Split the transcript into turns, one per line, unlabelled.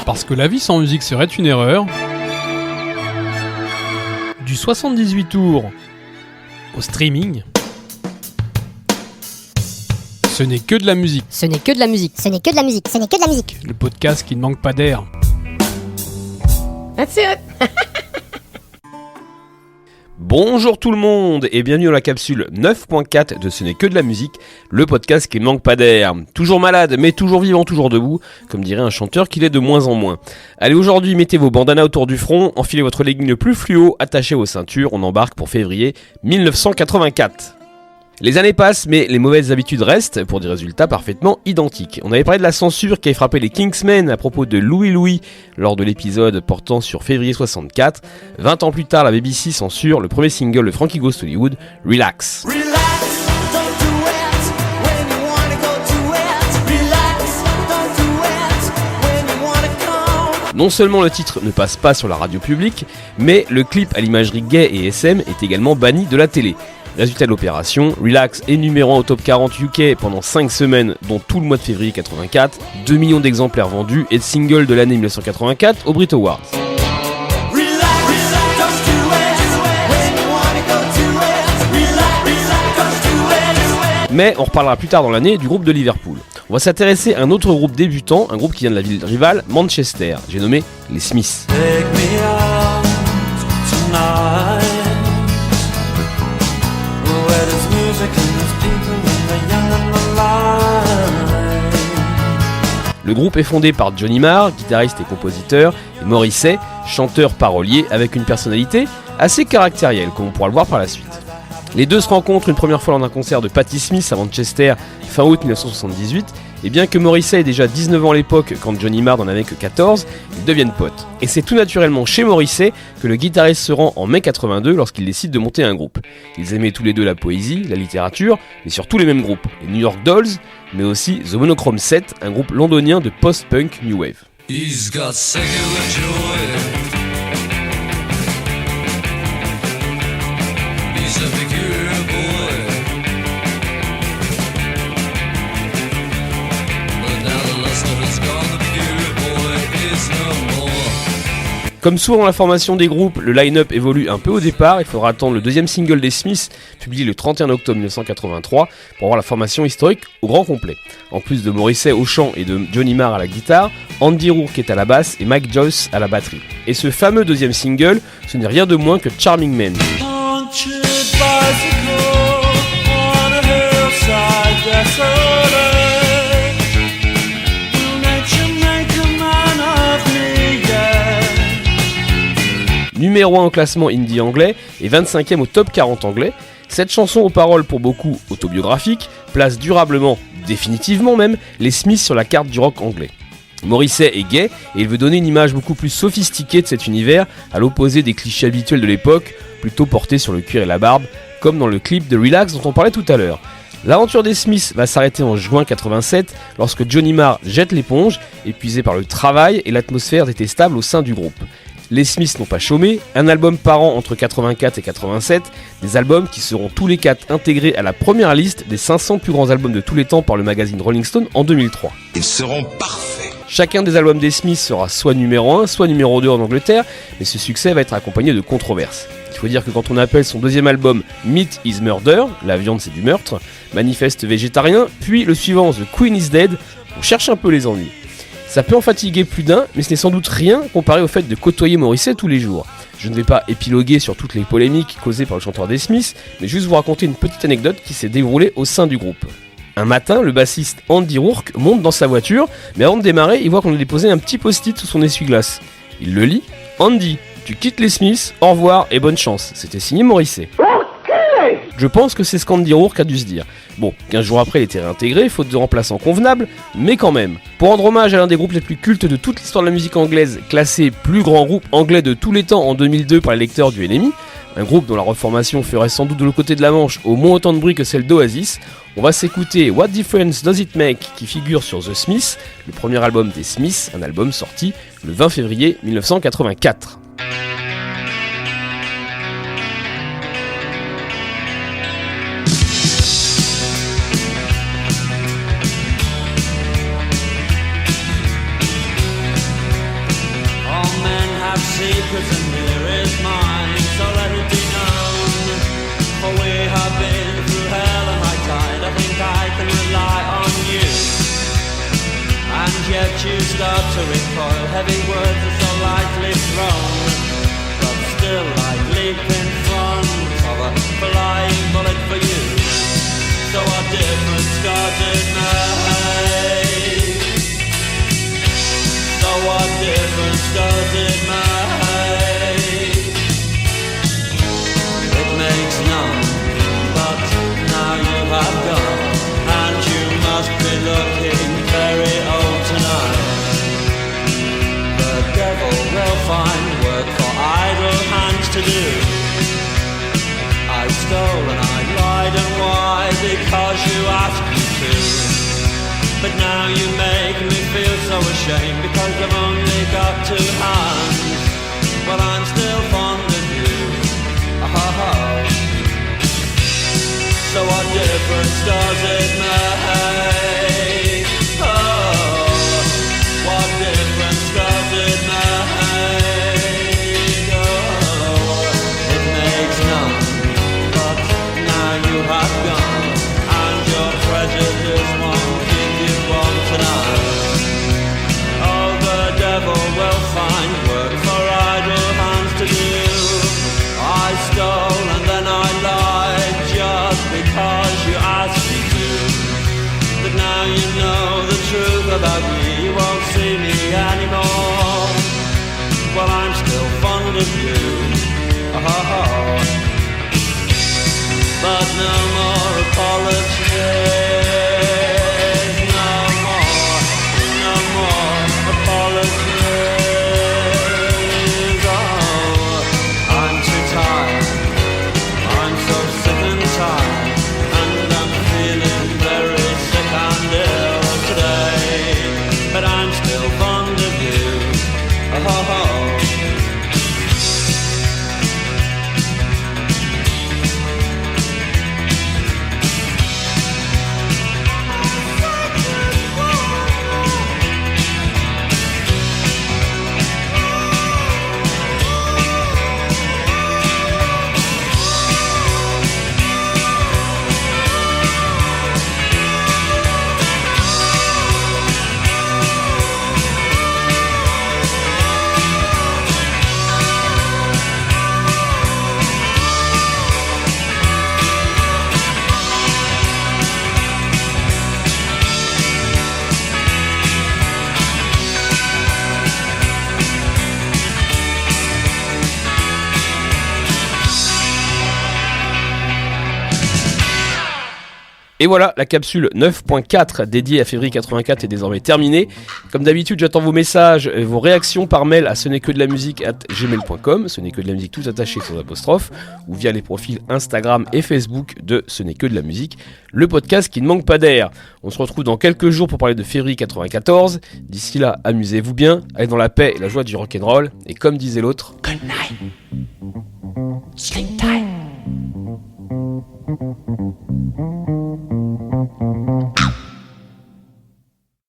Parce que la vie sans musique serait une erreur. Du 78 tours au streaming. Ce n'est que de la musique.
Ce n'est que de la musique.
Ce n'est que de la musique. Ce n'est que de la musique.
Le podcast qui ne manque pas d'air.
That's it.
Bonjour tout le monde et bienvenue dans la capsule 9.4 de Ce n'est que de la musique, le podcast qui ne manque pas d'air. Toujours malade mais toujours vivant, toujours debout, comme dirait un chanteur qu'il est de moins en moins. Allez, aujourd'hui mettez vos bandanas autour du front, enfilez votre legging le plus fluo, attachez vos ceintures, on embarque pour février 1984. Les années passent, mais les mauvaises habitudes restent pour des résultats parfaitement identiques. On avait parlé de la censure qui avait frappé les Kingsmen à propos de Louie Louie lors de l'épisode portant sur février 64. 20 ans plus tard, la BBC censure le premier single de Frankie Goes to Hollywood, Relax. Non seulement le titre ne passe pas sur la radio publique, mais le clip à l'imagerie gay et SM est également banni de la télé. Résultat de l'opération, Relax est numéro 1 au top 40 UK pendant 5 semaines, dont tout le mois de février 84, 2 millions d'exemplaires vendus et de single de l'année 1984 aux Brit Awards. Mais on reparlera plus tard dans l'année du groupe de Liverpool. On va s'intéresser à un autre groupe débutant, un groupe qui vient de la ville rivale, Manchester. J'ai nommé les Smiths. Le groupe est fondé par Johnny Marr, guitariste et compositeur, et Morrissey, chanteur-parolier avec une personnalité assez caractérielle, comme on pourra le voir par la suite. Les deux se rencontrent une première fois lors d'un concert de Patti Smith à Manchester fin août 1978, et bien que Morrissey ait déjà 19 ans à l'époque quand Johnny Marr n'en avait que 14, ils deviennent potes. Et c'est tout naturellement chez Morrissey que le guitariste se rend en mai 82 lorsqu'il décide de monter un groupe. Ils aimaient tous les deux la poésie, la littérature, mais surtout les mêmes groupes, les New York Dolls, mais aussi The Monochrome Set, un groupe londonien de post-punk new wave. He's got Comme souvent dans la formation des groupes, le line-up évolue un peu au départ. Il faudra attendre le deuxième single des Smiths, publié le 31 octobre 1983, pour avoir la formation historique au grand complet. En plus de Morrissey au chant et de Johnny Marr à la guitare, Andy Rourke est à la basse et Mike Joyce à la batterie. Et ce fameux deuxième single, ce n'est rien de moins que Charming Man. Numéro 1 au classement indie anglais et 25e au top 40 anglais, cette chanson aux paroles pour beaucoup autobiographiques place durablement, définitivement même, les Smiths sur la carte du rock anglais. Morrissey est gay et il veut donner une image beaucoup plus sophistiquée de cet univers, à l'opposé des clichés habituels de l'époque, plutôt portés sur le cuir et la barbe, comme dans le clip de Relax dont on parlait tout à l'heure. L'aventure des Smiths va s'arrêter en juin 87 lorsque Johnny Marr jette l'éponge, épuisé par le travail et l'atmosphère détestable au sein du groupe. Les Smiths n'ont pas chômé, un album par an entre 84 et 87, des albums qui seront tous les 4 intégrés à la première liste des 500 plus grands albums de tous les temps par le magazine Rolling Stone en 2003.
Ils seront parfaits.
Chacun des albums des Smiths sera soit numéro 1, soit numéro 2 en Angleterre, mais ce succès va être accompagné de controverses. Il faut dire que quand on appelle son deuxième album Meat is Murder, la viande c'est du meurtre, manifeste végétarien, puis le suivant The Queen is Dead, on cherche un peu les ennuis. Ça peut en fatiguer plus d'un, mais ce n'est sans doute rien comparé au fait de côtoyer Morrissey tous les jours. Je ne vais pas épiloguer sur toutes les polémiques causées par le chanteur des Smiths, mais juste vous raconter une petite anecdote qui s'est déroulée au sein du groupe. Un matin, le bassiste Andy Rourke monte dans sa voiture, mais avant de démarrer, il voit qu'on a déposé un petit post-it sous son essuie-glace. Il le lit. Andy, tu quittes les Smiths, au revoir et bonne chance. C'était signé Morrissey. Je pense que c'est ce qu'Andy Rourke a dû se dire. Bon, 15 jours après, il était réintégré, faute de remplaçant convenable, mais quand même. Pour rendre hommage à l'un des groupes les plus cultes de toute l'histoire de la musique anglaise, classé plus grand groupe anglais de tous les temps en 2002 par les lecteurs du NME, un groupe dont la reformation ferait sans doute de l'autre côté de la Manche au moins autant de bruit que celle d'Oasis, on va s'écouter What Difference Does It Make qui figure sur The Smiths, le premier album des Smiths, un album sorti le 20 février 1984.
prison here is mine, so let it be known. For we have been through hell and high tide, I think I can rely on you. And yet you start to recoil, heavy words are so lightly thrown. But still I leap in front of a flying bullet for you. So what difference does it make? So what difference does it make? It makes none, but now you have gone, and you must be looking very old tonight. The devil will find work for idle hands to do. I stole and I lied, and why? Because you asked me to. But now you make me feel so ashamed, because I've only got two hands. But I'm still fond of you. So what difference does it make? Oh, what difference does it make? Oh, it makes none, but now you have gone, and your prejudice won't keep you warm tonight. Oh, the devil will find work for idle hands to do. I stole and then I lied just because you asked me to. But now you know the truth about me, you won't see me anymore. Well, I'm still fond of you. But no more apologies. No more apologies. I'm too tired, I'm so sick and tired, and I'm feeling very sick and ill today. But I'm still fond of you.
Et voilà, la capsule 9.4 dédiée à février 84 est désormais terminée. Comme d'habitude, j'attends vos messages et vos réactions par mail à ce-n'est-que-de-la-musique@gmail.com, ce n'est que de la musique tout attaché sans apostrophe, ou via les profils Instagram et Facebook de Ce n'est que de la musique, le podcast qui ne manque pas d'air. On se retrouve dans quelques jours pour parler de février 94. D'ici là, amusez-vous bien, allez dans la paix et la joie du rock'n'roll, et comme disait l'autre,
Good night. Sleep tight.